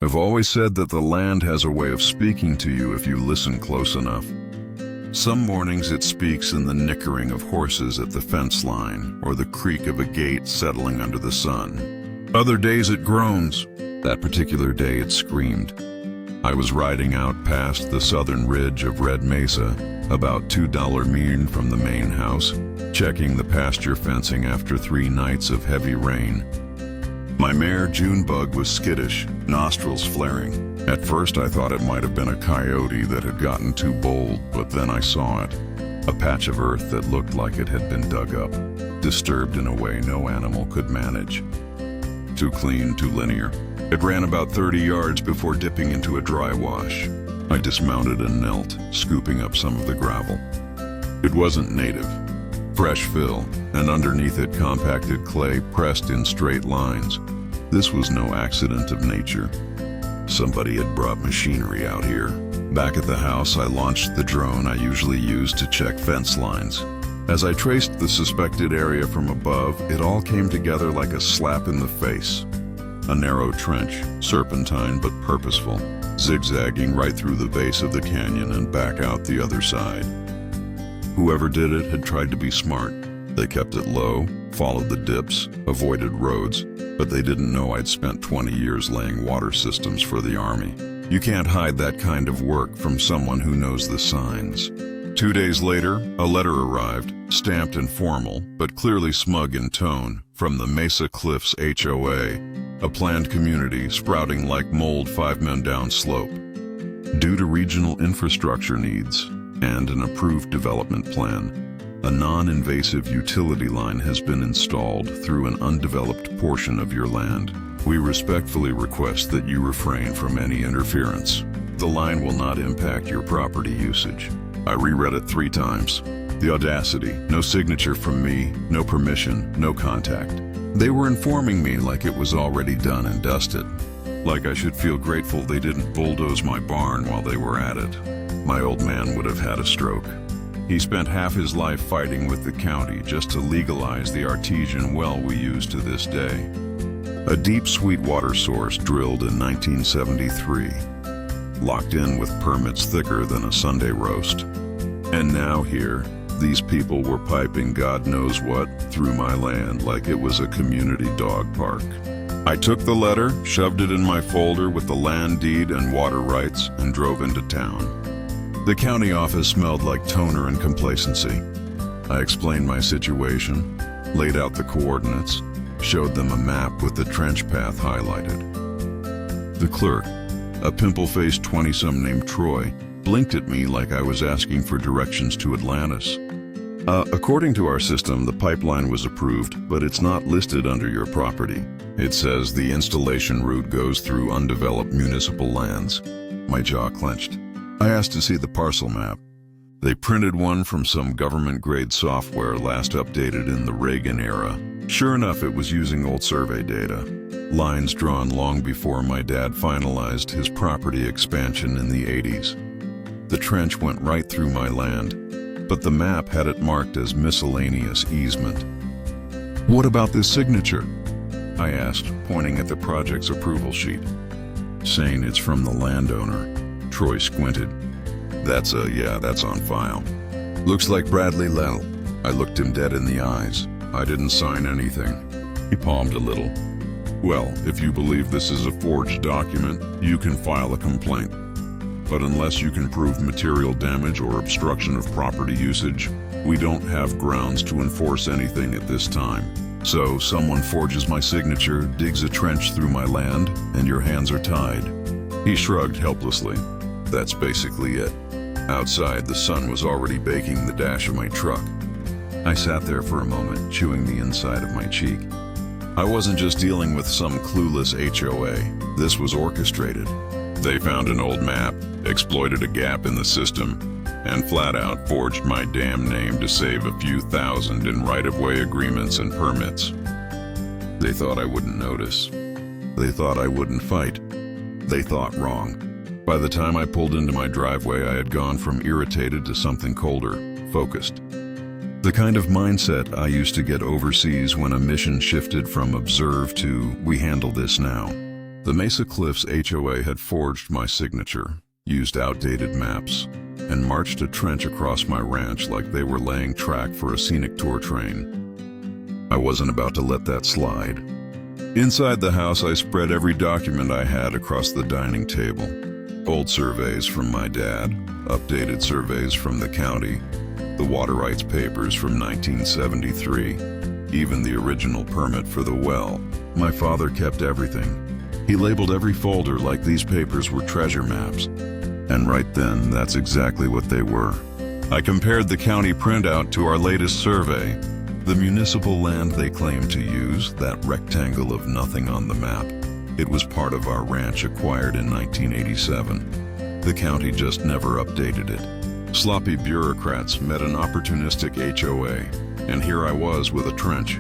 I've always said that the land has a way of speaking to you if you listen close enough. Some mornings it speaks in the nickering of horses at the fence line or the creak of a gate settling under the sun. Other days it groans. That particular day it screamed. I was riding out past the southern ridge of Red Mesa, about $2 mean from the main house, checking the pasture fencing after 3 nights of heavy rain. My mare Junebug was skittish, nostrils flaring. At first I thought it might have been a coyote that had gotten too bold, but then I saw it. A patch of earth that looked like it had been dug up, disturbed in a way no animal could manage. Too clean, too linear. It ran about 30 yards before dipping into a dry wash. I dismounted and knelt, scooping up some of the gravel. It wasn't native. Fresh fill, and underneath it compacted clay pressed in straight lines. This was no accident of nature. Somebody had brought machinery out here. Back at the house, I launched the drone I usually use to check fence lines. As I traced the suspected area from above, it all came together like a slap in the face. A narrow trench, serpentine but purposeful, zigzagging right through the base of the canyon and back out the other side. Whoever did it had tried to be smart. They kept it low, followed the dips, avoided roads, but they didn't know I'd spent 20 years laying water systems for the Army. You can't hide that kind of work from someone who knows the signs. 2 days later, a letter arrived, stamped and formal, but clearly smug in tone, from the Mesa Cliffs HOA, a planned community sprouting like mold 5 men down slope. Due to regional infrastructure needs and an approved development plan, a non-invasive utility line has been installed through an undeveloped portion of your land. We respectfully request that you refrain from any interference. The line will not impact your property usage. I reread it 3 times. The audacity, no signature from me, no permission, no contact. They were informing me like it was already done and dusted. Like I should feel grateful they didn't bulldoze my barn while they were at it. My old man would have had a stroke. He spent half his life fighting with the county just to legalize the artesian well we use to this day. A deep sweet water source drilled in 1973, locked in with permits thicker than a Sunday roast. And now here, these people were piping God knows what through my land like it was a community dog park. I took the letter, shoved it in my folder with the land deed and water rights, and drove into town. The county office smelled like toner and complacency. I explained my situation, laid out the coordinates, showed them a map with the trench path highlighted. The clerk, a pimple-faced 20-some named Troy, blinked at me like I was asking for directions to Atlantis. According to our system, the pipeline was approved, but it's not listed under your property. It says the installation route goes through undeveloped municipal lands. My jaw clenched. I asked to see the parcel map. They printed one from some government-grade software last updated in the Reagan era. Sure enough, it was using old survey data. Lines drawn long before my dad finalized his property expansion in the 80s. The trench went right through my land, but the map had it marked as miscellaneous easement. What about this signature? I asked, pointing at the project's approval sheet. Saying it's from the landowner. Troy squinted. That's on file. Looks like Bradley Lell. I looked him dead in the eyes. I didn't sign anything. He palmed a little. Well, if you believe this is a forged document, you can file a complaint. But unless you can prove material damage or obstruction of property usage, we don't have grounds to enforce anything at this time. So someone forges my signature, digs a trench through my land, and your hands are tied. He shrugged helplessly. That's basically it. Outside, the sun was already baking the dash of my truck. I sat there for a moment, chewing the inside of my cheek. I wasn't just dealing with some clueless HOA. This was orchestrated. They found an old map, exploited a gap in the system, and flat out forged my damn name to save a few thousand in right-of-way agreements and permits. They thought I wouldn't notice. They thought I wouldn't fight. They thought wrong. By the time I pulled into my driveway, I had gone from irritated to something colder, focused. The kind of mindset I used to get overseas when a mission shifted from observe to we handle this now. The Mesa Cliffs HOA had forged my signature, used outdated maps, and marched a trench across my ranch like they were laying track for a scenic tour train. I wasn't about to let that slide. Inside the house, I spread every document I had across the dining table. Old surveys from my dad, updated surveys from the county, the water rights papers from 1973, even the original permit for the well. My father kept everything. He labeled every folder like these papers were treasure maps. And right then, that's exactly what they were. I compared the county printout to our latest survey. The municipal land they claimed to use, that rectangle of nothing on the map, it was part of our ranch acquired in 1987. The county just never updated it. Sloppy bureaucrats met an opportunistic HOA, and here I was with a trench.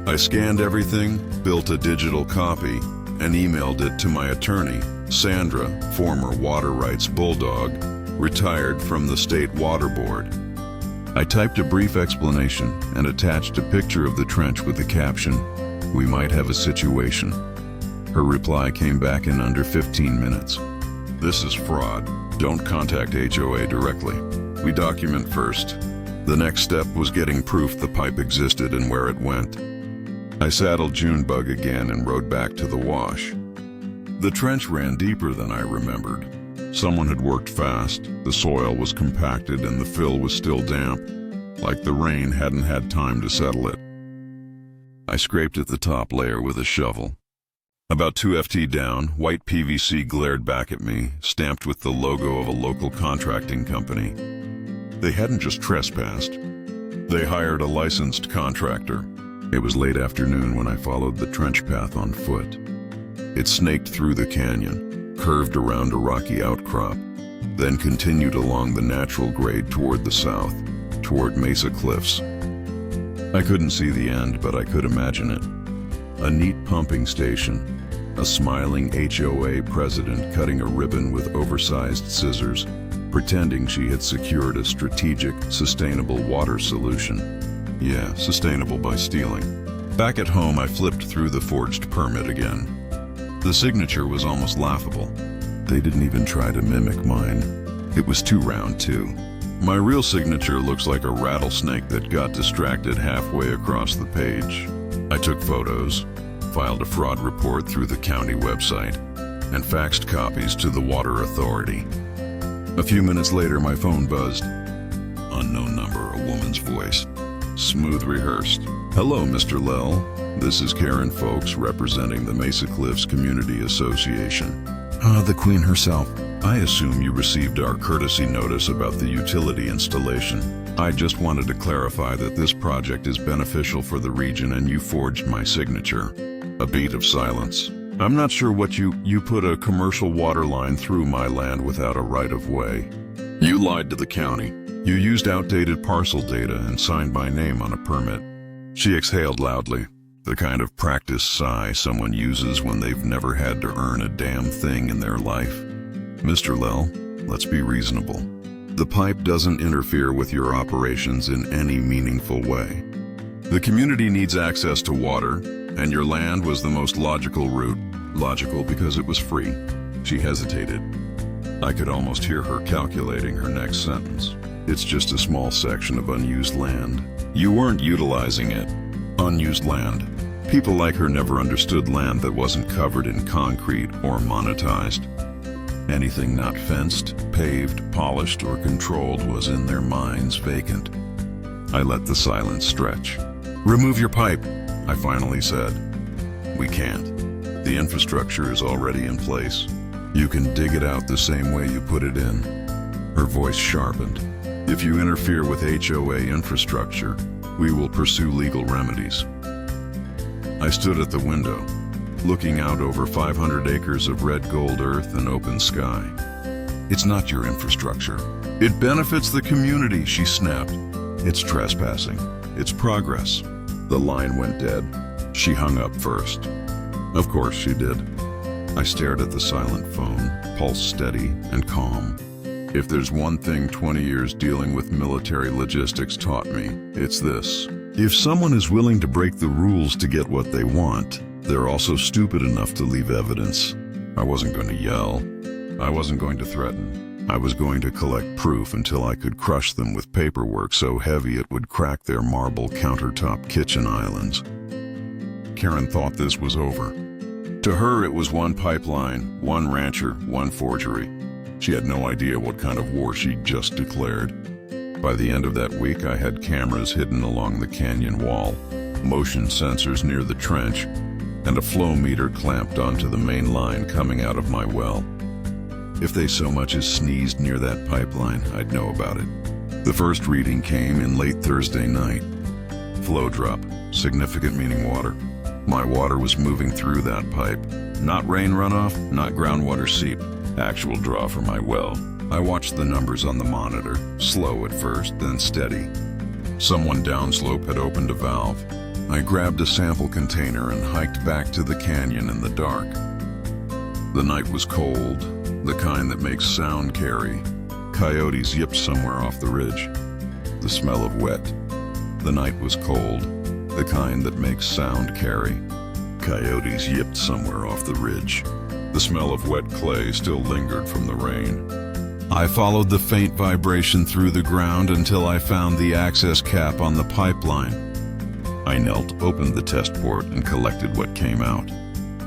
I scanned everything, built a digital copy, and emailed it to my attorney, Sandra, former water rights bulldog, retired from the State Water Board. I typed a brief explanation and attached a picture of the trench with the caption, "We might have a situation." Her reply came back in under 15 minutes. "This is fraud. Don't contact HOA directly. We document first." The next step was getting proof the pipe existed and where it went. I saddled Junebug again and rode back to the wash. The trench ran deeper than I remembered. Someone had worked fast, the soil was compacted and the fill was still damp, like the rain hadn't had time to settle it. I scraped at the top layer with a shovel. About 2 FT down, white PVC glared back at me, stamped with the logo of a local contracting company. They hadn't just trespassed. They hired a licensed contractor. It was late afternoon when I followed the trench path on foot. It snaked through the canyon, curved around a rocky outcrop, then continued along the natural grade toward the south, toward Mesa Cliffs. I couldn't see the end, but I could imagine it. A neat pumping station, a smiling HOA president cutting a ribbon with oversized scissors, pretending she had secured a strategic, sustainable water solution. Yeah, sustainable by stealing. Back at home, I flipped through the forged permit again. The signature was almost laughable. They didn't even try to mimic mine. It was too round, too. My real signature looks like a rattlesnake that got distracted halfway across the page. I took photos, filed a fraud report through the county website, and faxed copies to the Water Authority. A few minutes later, my phone buzzed. Unknown number, a woman's voice. Smooth rehearsed. "Hello, Mr. Lell. This is Karen Folks representing the Mesa Cliffs Community Association." The Queen herself. "I assume you received our courtesy notice about the utility installation. I just wanted to clarify that this project is beneficial for the region and you forged my signature." A beat of silence. "I'm not sure what you put a commercial water line through my land without a right-of-way. You lied to the county. You used outdated parcel data and signed my name on a permit." She exhaled loudly, the kind of practice sigh someone uses when they've never had to earn a damn thing in their life. "Mr. Lell, let's be reasonable. The pipe doesn't interfere with your operations in any meaningful way. The community needs access to water, and your land was the most logical route. Logical because it was free." She hesitated. I could almost hear her calculating her next sentence. "It's just a small section of unused land. You weren't utilizing it." Unused land. People like her never understood land that wasn't covered in concrete or monetized. Anything not fenced, paved, polished, or controlled was in their minds vacant. I let the silence stretch. "Remove your pipe," I finally said. "We can't. The infrastructure is already in place. You can dig it out the same way you put it in." Her voice sharpened. "If you interfere with HOA infrastructure, we will pursue legal remedies." I stood at the window, looking out over 500 acres of red gold earth and open sky. "It's not your infrastructure. It benefits the community," she snapped. "It's trespassing. It's progress." The line went dead. She hung up first. Of course she did. I stared at the silent phone, pulse steady and calm. If there's one thing 20 years dealing with military logistics taught me, it's this. If someone is willing to break the rules to get what they want, They're also stupid enough to leave evidence. I wasn't going to yell. I wasn't going to threaten. I was going to collect proof until I could crush them with paperwork so heavy it would crack their marble countertop kitchen islands. Karen thought this was over. To her, it was one pipeline, one rancher, one forgery. She had no idea what kind of war she'd just declared. By the end of that week, I had cameras hidden along the canyon wall, motion sensors near the trench, and a flow meter clamped onto the main line coming out of my well. If they so much as sneezed near that pipeline, I'd know about it. The first reading came in late Thursday night. Flow drop, significant meaning water. My water was moving through that pipe. Not rain runoff, not groundwater seep. Actual draw from my well. I watched the numbers on the monitor, slow at first, then steady. Someone downslope had opened a valve. I grabbed a sample container and hiked back to the canyon in the dark. The night was cold, the kind that makes sound carry. Coyotes yipped somewhere off the ridge. The smell of wet. The night was cold, the kind that makes sound carry. Coyotes yipped somewhere off the ridge. The smell of wet clay still lingered from the rain. I followed the faint vibration through the ground until I found the access cap on the pipeline. I knelt, opened the test port, and collected what came out.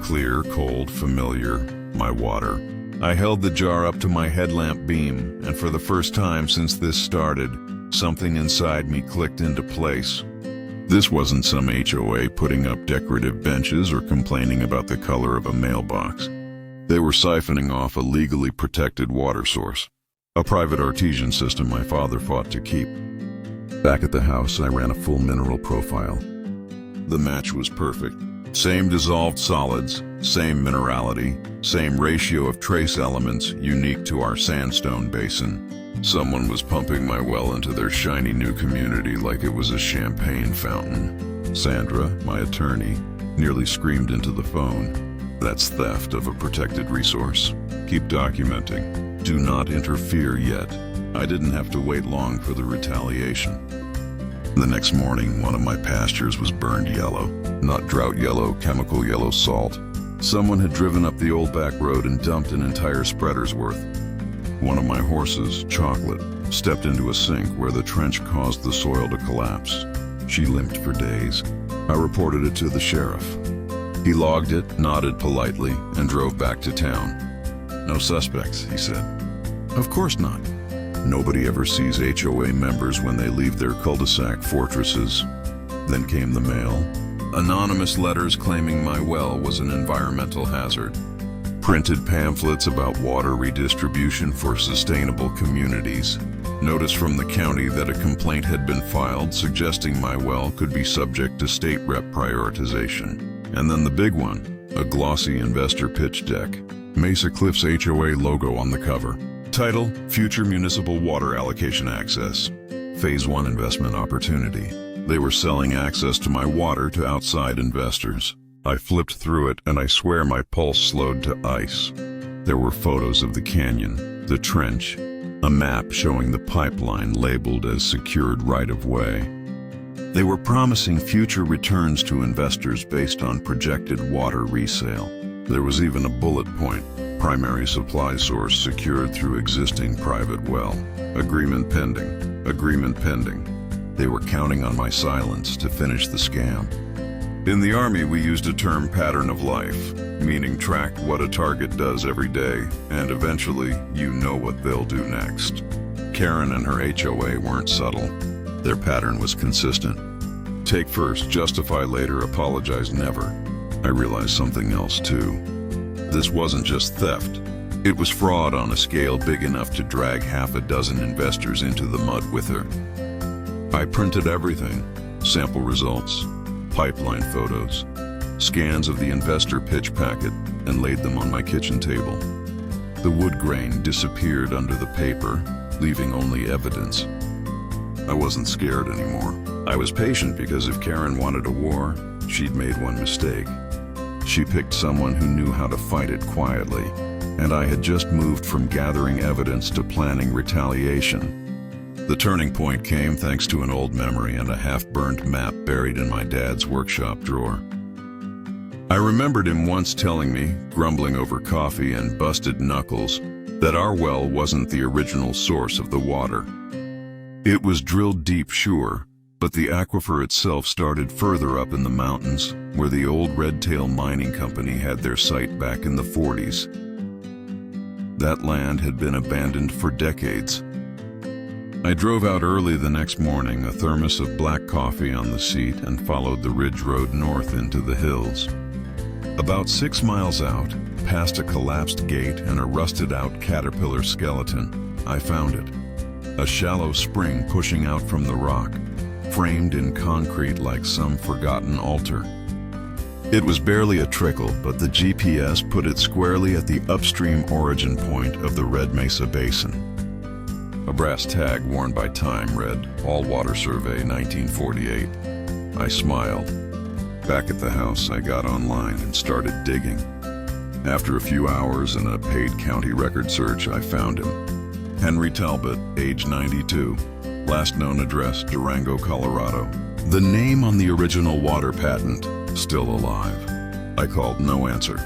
Clear, cold, familiar, my water. I held the jar up to my headlamp beam, and for the first time since this started, something inside me clicked into place. This wasn't some HOA putting up decorative benches or complaining about the color of a mailbox. They were siphoning off a legally protected water source, a private artesian system my father fought to keep. Back at the house, I ran a full mineral profile. The match was perfect. Same dissolved solids, same minerality, same ratio of trace elements unique to our sandstone basin. Someone was pumping my well into their shiny new community like it was a champagne fountain. Sandra, my attorney, nearly screamed into the phone. That's theft of a protected resource. Keep documenting. Do not interfere yet. I didn't have to wait long for the retaliation. The next morning, one of my pastures was burned yellow. Not drought yellow, chemical yellow salt. Someone had driven up the old back road and dumped an entire spreader's worth. One of my horses, Chocolate, stepped into a sink where the trench caused the soil to collapse. She limped for days. I reported it to the sheriff. He logged it, nodded politely, and drove back to town. No suspects, he said. Of course not. Nobody ever sees HOA members when they leave their cul-de-sac fortresses. Then came the mail. Anonymous letters claiming my well was an environmental hazard. Printed pamphlets about water redistribution for sustainable communities. Notice from the county that a complaint had been filed suggesting my well could be subject to state rep prioritization. And then the big one, a glossy investor pitch deck. Mesa Cliffs HOA logo on the cover. Title, Future Municipal Water Allocation Access. Phase 1 investment opportunity. They were selling access to my water to outside investors. I flipped through it and I swear my pulse slowed to ice. There were photos of the canyon, the trench, a map showing the pipeline labeled as secured right-of-way. They were promising future returns to investors based on projected water resale. There was even a bullet point, primary supply source secured through existing private well. Agreement pending, agreement pending. They were counting on my silence to finish the scam. In the Army, we used a term pattern of life, meaning track what a target does every day, and eventually you know what they'll do next. Karen and her HOA weren't subtle. Their pattern was consistent. Take first, justify later, apologize never. I realized something else too. This wasn't just theft. It was fraud on a scale big enough to drag half a dozen investors into the mud with her. I printed everything, sample results, pipeline photos, scans of the investor pitch packet, and laid them on my kitchen table. The wood grain disappeared under the paper, leaving only evidence. I wasn't scared anymore. I was patient because if Karen wanted a war, she'd made one mistake. She picked someone who knew how to fight it quietly, and I had just moved from gathering evidence to planning retaliation. The turning point came thanks to an old memory and a half-burned map buried in my dad's workshop drawer. I remembered him once telling me, grumbling over coffee and busted knuckles, that our well wasn't the original source of the water. It was drilled deep, sure, but the aquifer itself started further up in the mountains, where the old Redtail Mining Company had their site back in the 40s. That land had been abandoned for decades. I drove out early the next morning, a thermos of black coffee on the seat, and followed the ridge road north into the hills. About 6 miles out, past a collapsed gate and a rusted-out caterpillar skeleton, I found it. A shallow spring pushing out from the rock, framed in concrete like some forgotten altar. It was barely a trickle, but the GPS put it squarely at the upstream origin point of the Red Mesa Basin. A brass tag worn by time read, "All Water Survey 1948. I smiled. Back at the house, I got online and started digging. After a few hours and a paid county record search, I found him. Henry Talbot, age 92. Last known address, Durango, Colorado. The name on the original water patent, still alive. I called, no answer.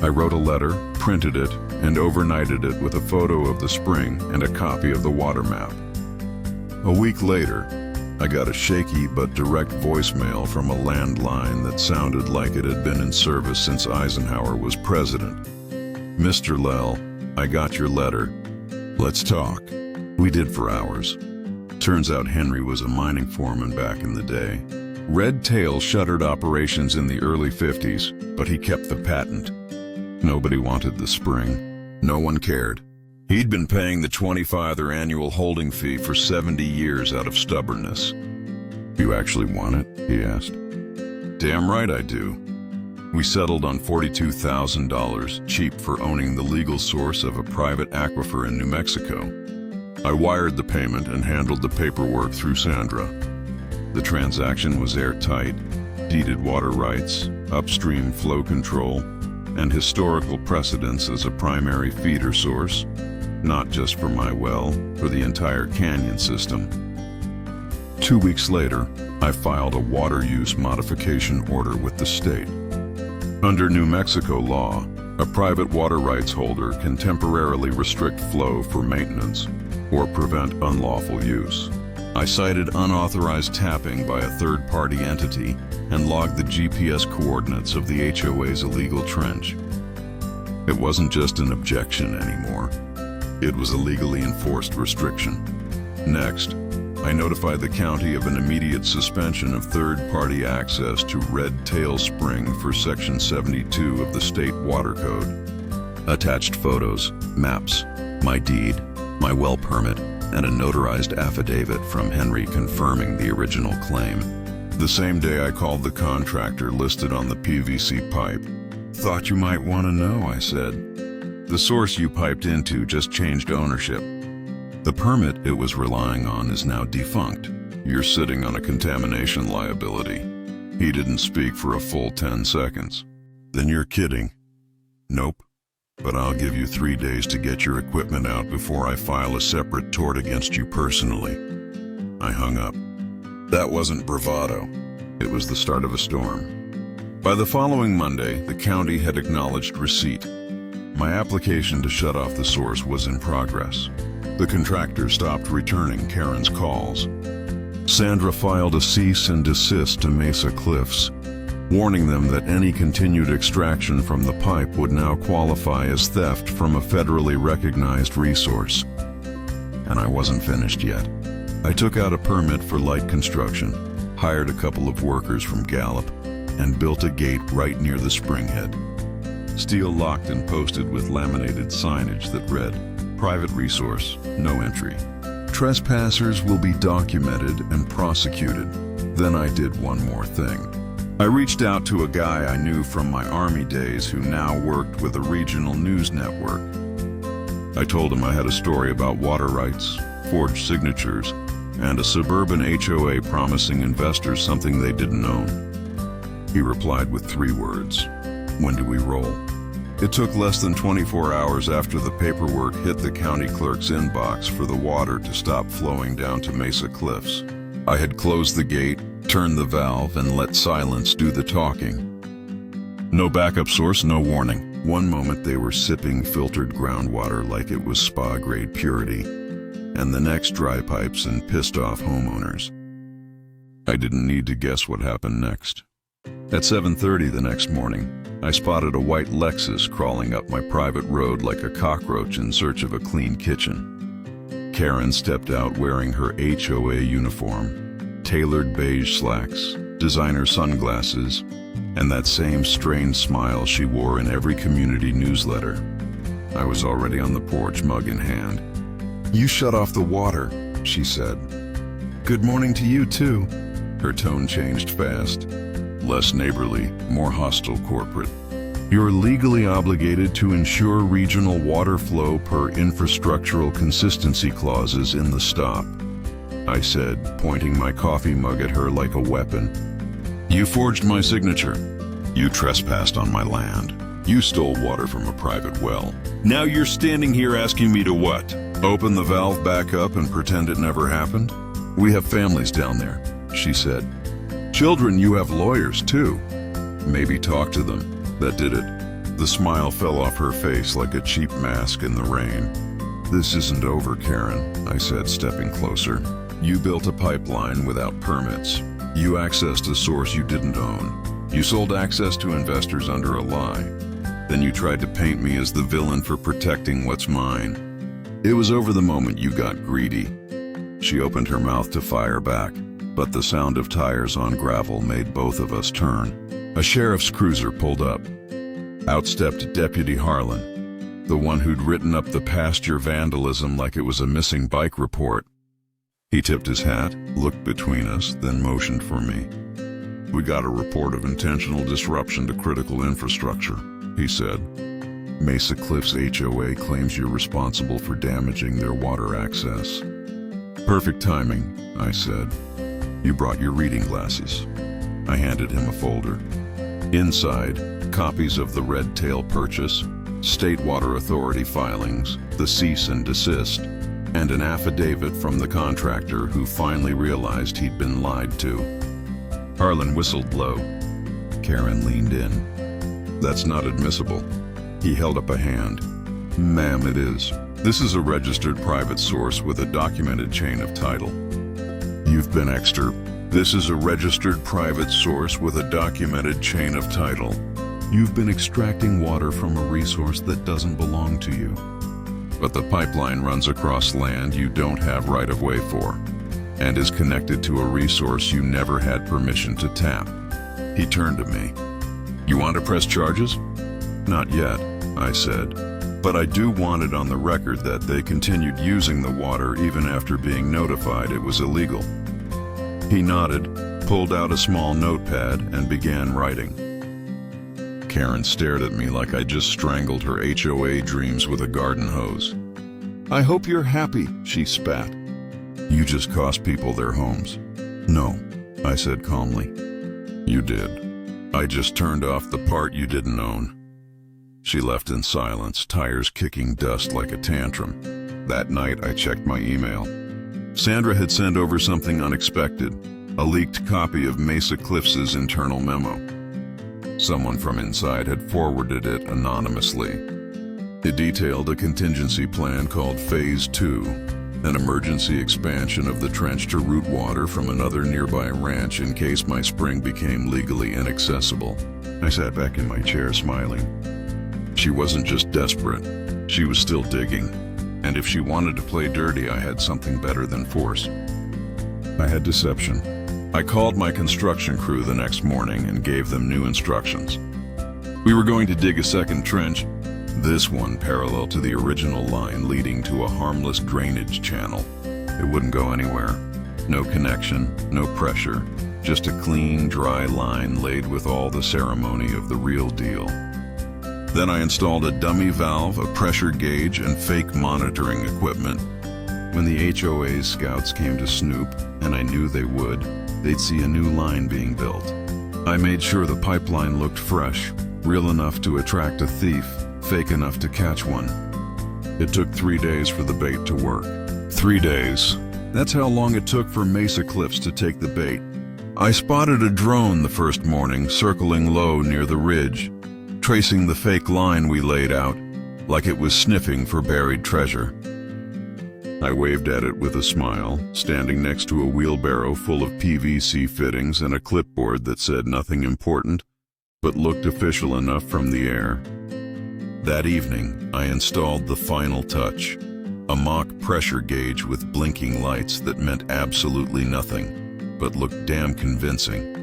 I wrote a letter, printed it, and overnighted it with a photo of the spring and a copy of the water map. A week later, I got a shaky but direct voicemail from a landline that sounded like it had been in service since Eisenhower was president. "Mr. Lell, I got your letter. Let's talk." We did for hours. Turns out Henry was a mining foreman back in the day. Red Tail shuttered operations in the early 50s, but he kept the patent. Nobody wanted the spring. No one cared. He'd been paying the $25 annual holding fee for 70 years out of stubbornness. "You actually want it?" he asked. "Damn right I do." We settled on $42,000, cheap for owning the legal source of a private aquifer in New Mexico. I wired the payment and handled the paperwork through Sandra. The transaction was airtight, deeded water rights, upstream flow control, and historical precedence as a primary feeder source, not just for my well, for the entire canyon system. 2 weeks later, I filed a water use modification order with the state. Under New Mexico law, a private water rights holder can temporarily restrict flow for maintenance or prevent unlawful use. I cited unauthorized tapping by a third-party entity and logged the GPS coordinates of the HOA's illegal trench. It wasn't just an objection anymore. It was a legally enforced restriction. Next, I notified the county of an immediate suspension of third-party access to Red Tail Spring for Section 72 of the State Water Code. Attached photos, maps, my deed, my well permit, and a notarized affidavit from Henry confirming the original claim. The same day I called the contractor listed on the PVC pipe. "Thought you might want to know," I said. "The source you piped into just changed ownership. The permit it was relying on is now defunct. You're sitting on a contamination liability." He didn't speak for a full 10 seconds. "Then you're kidding." "Nope. But I'll give you 3 days to get your equipment out before I file a separate tort against you personally." I hung up. That wasn't bravado. It was the start of a storm. By the following Monday, the county had acknowledged receipt. My application to shut off the source was in progress. The contractor stopped returning Karen's calls. Sandra filed a cease and desist to Mesa Cliffs, warning them that any continued extraction from the pipe would now qualify as theft from a federally recognized resource. And I wasn't finished yet. I took out a permit for light construction, hired a couple of workers from Gallup, and built a gate right near the springhead. Steel locked and posted with laminated signage that read, "Private resource, no entry. Trespassers will be documented and prosecuted." Then I did one more thing. I reached out to a guy I knew from my Army days who now worked with a regional news network. I told him I had a story about water rights, forged signatures, and a suburban HOA promising investors something they didn't own. He replied with 3 words, "When do we roll?" It took less than 24 hours after the paperwork hit the county clerk's inbox for the water to stop flowing down to Mesa Cliffs. I had closed the gate, turned the valve, and let silence do the talking. No backup source, no warning. One moment they were sipping filtered groundwater like it was spa-grade purity, and the next dry pipes and pissed-off homeowners. I didn't need to guess what happened next. At 7:30 the next morning, I spotted a white Lexus crawling up my private road like a cockroach in search of a clean kitchen. Karen stepped out wearing her HOA uniform, tailored beige slacks, designer sunglasses, and that same strained smile she wore in every community newsletter. I was already on the porch, mug in hand. "You shut off the water," she said. "Good morning to you, too." Her tone changed fast. Less neighborly, more hostile corporate. "You're legally obligated to ensure regional water flow per infrastructural consistency clauses in the stop," I said, pointing my coffee mug at her like a weapon. "You forged my signature. You trespassed on my land. You stole water from a private well. Now you're standing here asking me to what? Open the valve back up and pretend it never happened? We have families down there," she said. "Children, you have lawyers too. Maybe talk to them." That did it. The smile fell off her face like a cheap mask in the rain. "This isn't over, Karen," I said, stepping closer. "You built a pipeline without permits. You accessed a source you didn't own. You sold access to investors under a lie. Then you tried to paint me as the villain for protecting what's mine. It was over the moment you got greedy." She opened her mouth to fire back, but the sound of tires on gravel made both of us turn. A sheriff's cruiser pulled up. Out stepped Deputy Harlan, the one who'd written up the pasture vandalism like it was a missing bike report. He tipped his hat, looked between us, then motioned for me. "We got a report of intentional disruption to critical infrastructure," he said. "Mesa Cliffs HOA claims you're responsible for damaging their water access." "Perfect timing," I said. "You brought your reading glasses." I handed him a folder. Inside, copies of the Red Tail purchase, State Water Authority filings, the cease and desist, and an affidavit from the contractor who finally realized he'd been lied to. Harlan whistled low. Karen leaned in. "That's not admissible." He held up a hand. "Ma'am, it is. This is a registered private source with a documented chain of title." "You've been extra." "This is a registered private source with a documented chain of title. You've been extracting water from a resource that doesn't belong to you. But the pipeline runs across land you don't have right-of-way for, and is connected to a resource you never had permission to tap." He turned to me. "You want to press charges?" "Not yet," I said, "but I do want it on the record that they continued using the water even after being notified it was illegal." He nodded, pulled out a small notepad, and began writing. Karen stared at me like I just strangled her HOA dreams with a garden hose. "I hope you're happy," she spat. "You just cost people their homes." "No," I said calmly. "You did. I just turned off the part you didn't own." She left in silence, tires kicking dust like a tantrum. That night, I checked my email. Sandra had sent over something unexpected, a leaked copy of Mesa Cliffs' internal memo. Someone from inside had forwarded it anonymously. It detailed a contingency plan called Phase 2, an emergency expansion of the trench to route water from another nearby ranch in case my spring became legally inaccessible. I sat back in my chair smiling. She wasn't just desperate, she was still digging. And if she wanted to play dirty, I had something better than force. I had deception. I called my construction crew the next morning and gave them new instructions. We were going to dig a second trench, this one parallel to the original line leading to a harmless drainage channel. It wouldn't go anywhere. No connection, no pressure, just a clean, dry line laid with all the ceremony of the real deal. Then I installed a dummy valve, a pressure gauge, and fake monitoring equipment. When the HOA's scouts came to snoop, and I knew they would, they'd see a new line being built. I made sure the pipeline looked fresh, real enough to attract a thief, fake enough to catch one. It took 3 days for the bait to work. 3 days. That's how long it took for Mesa Cliffs to take the bait. I spotted a drone the first morning circling low near the ridge, tracing the fake line we laid out, like it was sniffing for buried treasure. I waved at it with a smile, standing next to a wheelbarrow full of PVC fittings and a clipboard that said nothing important, but looked official enough from the air. That evening, I installed the final touch, a mock pressure gauge with blinking lights that meant absolutely nothing, but looked damn convincing.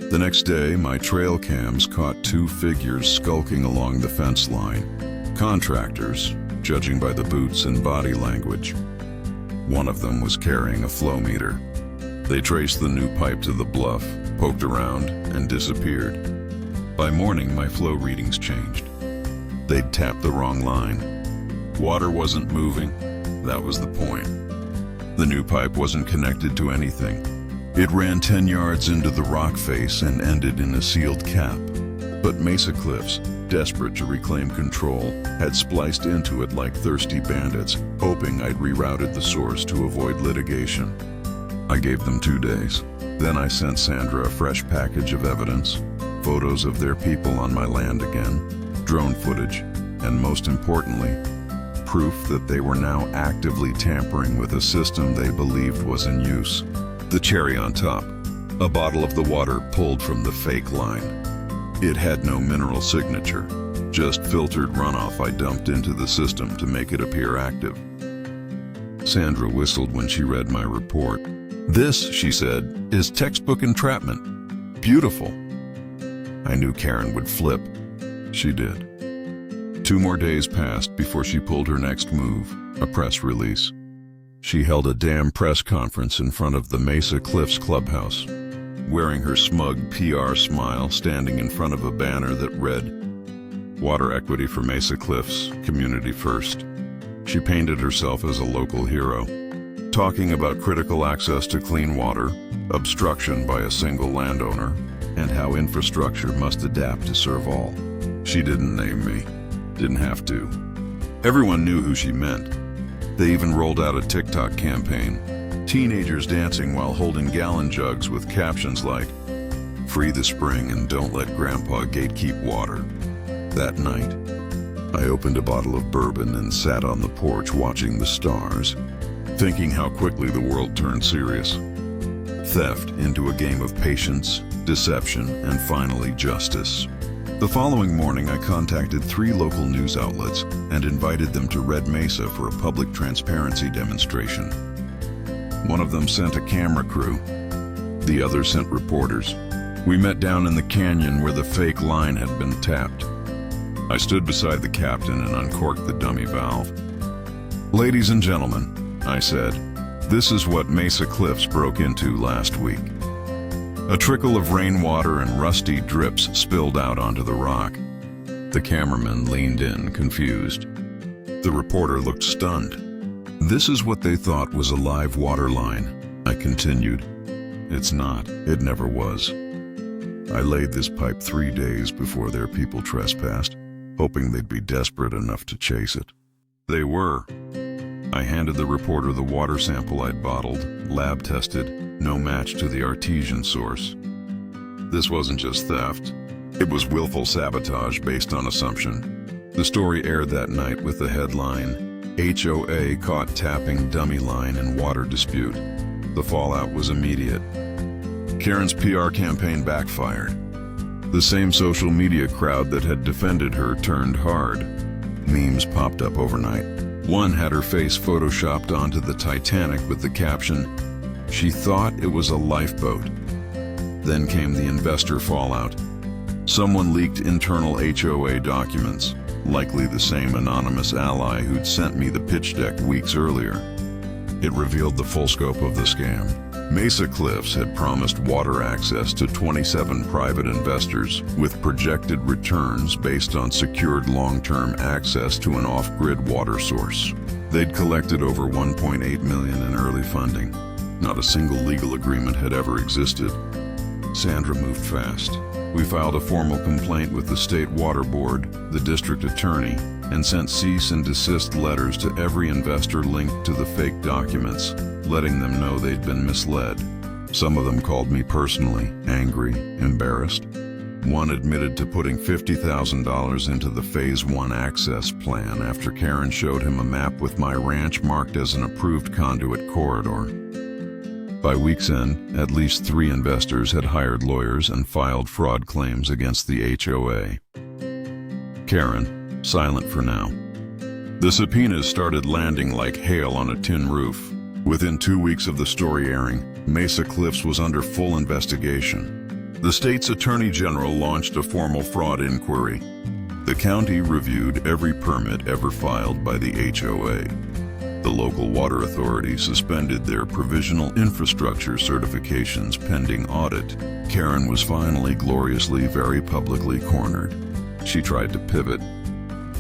The next day, my trail cams caught two figures skulking along the fence line. Contractors, judging by the boots and body language. One of them was carrying a flow meter. They traced the new pipe to the bluff, poked around, and disappeared. By morning, my flow readings changed. They'd tapped the wrong line. Water wasn't moving. That was the point. The new pipe wasn't connected to anything. It ran 10 yards into the rock face and ended in a sealed cap. But Mesa Cliffs, desperate to reclaim control, had spliced into it like thirsty bandits, hoping I'd rerouted the source to avoid litigation. I gave them 2 days. Then I sent Sandra a fresh package of evidence, photos of their people on my land again, drone footage, and most importantly, proof that they were now actively tampering with a system they believed was in use. The cherry on top, a bottle of the water pulled from the fake line. It had no mineral signature, just filtered runoff I dumped into the system to make it appear active. Sandra whistled when she read my report. "This," she said, "is textbook entrapment. Beautiful." I knew Karen would flip. She did. 2 more days passed before she pulled her next move, a press release. She held a damn press conference in front of the Mesa Cliffs clubhouse, wearing her smug PR smile, standing in front of a banner that read, "Water equity for Mesa Cliffs, community first." She painted herself as a local hero, talking about critical access to clean water, obstruction by a single landowner, and how infrastructure must adapt to serve all. She didn't name me. Didn't have to. Everyone knew who she meant. They even rolled out a TikTok campaign. Teenagers dancing while holding gallon jugs with captions like, "Free the spring and don't let Grandpa gatekeep water." That night, I opened a bottle of bourbon and sat on the porch watching the stars, thinking how quickly the world turned serious. Theft into a game of patience, deception, and finally justice. The following morning, I contacted 3 local news outlets and invited them to Red Mesa for a public transparency demonstration. One of them sent a camera crew. The other sent reporters. We met down in the canyon where the fake line had been tapped. I stood beside the captain and uncorked the dummy valve. "Ladies and gentlemen," I said, "this is what Mesa Cliffs broke into last week." A trickle of rainwater and rusty drips spilled out onto the rock. The cameraman leaned in, confused. The reporter looked stunned. "This is what they thought was a live water line," I continued. "It's not. It never was. I laid this pipe 3 days before their people trespassed, hoping they'd be desperate enough to chase it. They were." I handed the reporter the water sample I'd bottled, lab tested, no match to the artesian source. This wasn't just theft. It was willful sabotage based on assumption. The story aired that night with the headline, "HOA caught tapping dummy line in water dispute." The fallout was immediate. Karen's PR campaign backfired. The same social media crowd that had defended her turned hard. Memes popped up overnight. One had her face photoshopped onto the Titanic with the caption, "She thought it was a lifeboat." Then came the investor fallout. Someone leaked internal HOA documents, likely the same anonymous ally who'd sent me the pitch deck weeks earlier. It revealed the full scope of the scam. Mesa Cliffs had promised water access to 27 private investors with projected returns based on secured long-term access to an off-grid water source. They'd collected over $1.8 million in early funding. Not a single legal agreement had ever existed. Sandra moved fast. We filed a formal complaint with the state water board, the district attorney, and sent cease and desist letters to every investor linked to the fake documents, letting them know they'd been misled. Some of them called me personally, angry, embarrassed. One admitted to putting $50,000 into the Phase 1 access plan after Karen showed him a map with my ranch marked as an approved conduit corridor. By week's end, at least 3 investors had hired lawyers and filed fraud claims against the HOA. Karen, silent for now. The subpoenas started landing like hail on a tin roof. Within 2 weeks of the story airing, Mesa Cliffs was under full investigation. The state's attorney general launched a formal fraud inquiry. The county reviewed every permit ever filed by the HOA. The local water authority suspended their provisional infrastructure certifications pending audit. Karen was finally gloriously, very publicly cornered. She tried to pivot,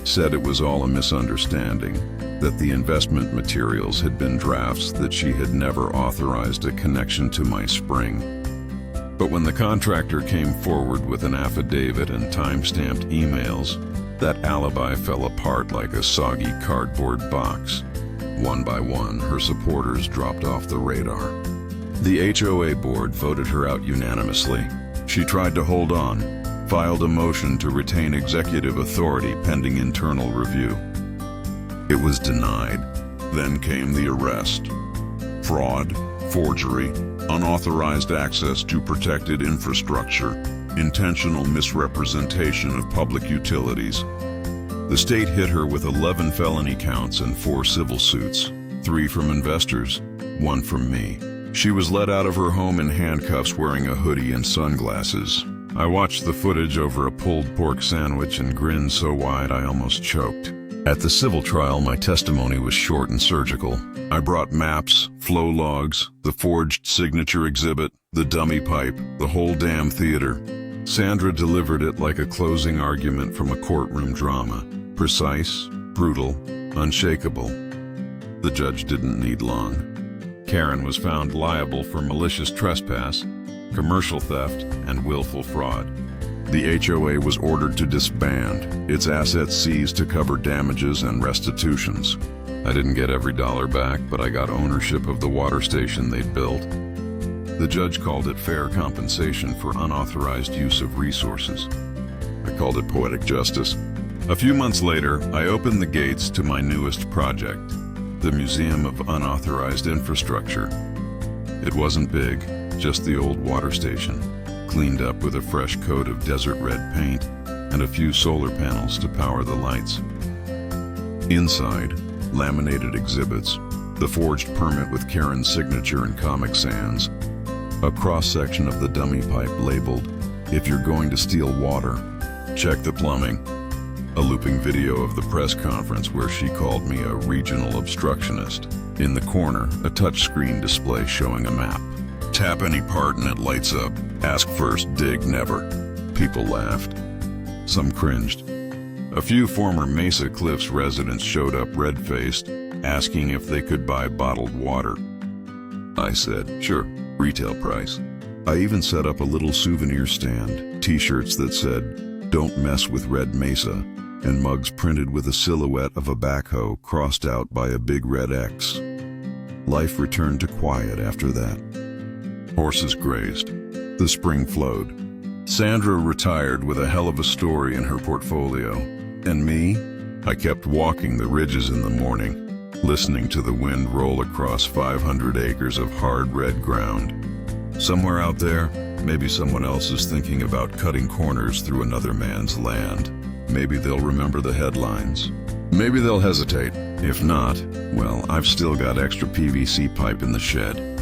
said it was all a misunderstanding, that the investment materials had been drafts, that she had never authorized a connection to my spring. But when the contractor came forward with an affidavit and time-stamped emails, that alibi fell apart like a soggy cardboard box. One by one, her supporters dropped off the radar. The HOA board voted her out unanimously. She tried to hold on, filed a motion to retain executive authority pending internal review. It was denied. Then came the arrest. Fraud, forgery, unauthorized access to protected infrastructure, intentional misrepresentation of public utilities. The state hit her with 11 felony counts and 4 civil suits, 3 from investors, 1 from me. She was led out of her home in handcuffs wearing a hoodie and sunglasses. I watched the footage over a pulled pork sandwich and grinned so wide I almost choked. At the civil trial, my testimony was short and surgical. I brought maps, flow logs, the forged signature exhibit, the dummy pipe, the whole damn theater. Sandra delivered it like a closing argument from a courtroom drama. Precise, brutal, unshakable. The judge didn't need long. Karen was found liable for malicious trespass, commercial theft, and willful fraud. The HOA was ordered to disband, its assets seized to cover damages and restitutions. I didn't get every dollar back, but I got ownership of the water station they'd built. The judge called it fair compensation for unauthorized use of resources. I called it poetic justice. A few months later, I opened the gates to my newest project, the Museum of Unauthorized Infrastructure. It wasn't big, just the old water station, cleaned up with a fresh coat of desert red paint and a few solar panels to power the lights. Inside, laminated exhibits, the forged permit with Karen's signature in Comic Sans, a cross-section of the dummy pipe labeled, "If you're going to steal water, check the plumbing," a looping video of the press conference where she called me a regional obstructionist. In the corner, a touchscreen display showing a map. Tap any part and it lights up. Ask first, dig never. People laughed. Some cringed. A few former Mesa Cliffs residents showed up red-faced, asking if they could buy bottled water. I said, sure, retail price. I even set up a little souvenir stand, t-shirts that said, "Don't mess with Red Mesa," and mugs printed with a silhouette of a backhoe crossed out by a big red X. Life returned to quiet after that. Horses grazed. The spring flowed. Sandra retired with a hell of a story in her portfolio. And me? I kept walking the ridges in the morning, listening to the wind roll across 500 acres of hard red ground. Somewhere out there, maybe someone else is thinking about cutting corners through another man's land. Maybe they'll remember the headlines. Maybe they'll hesitate. If not, well, I've still got extra PVC pipe in the shed.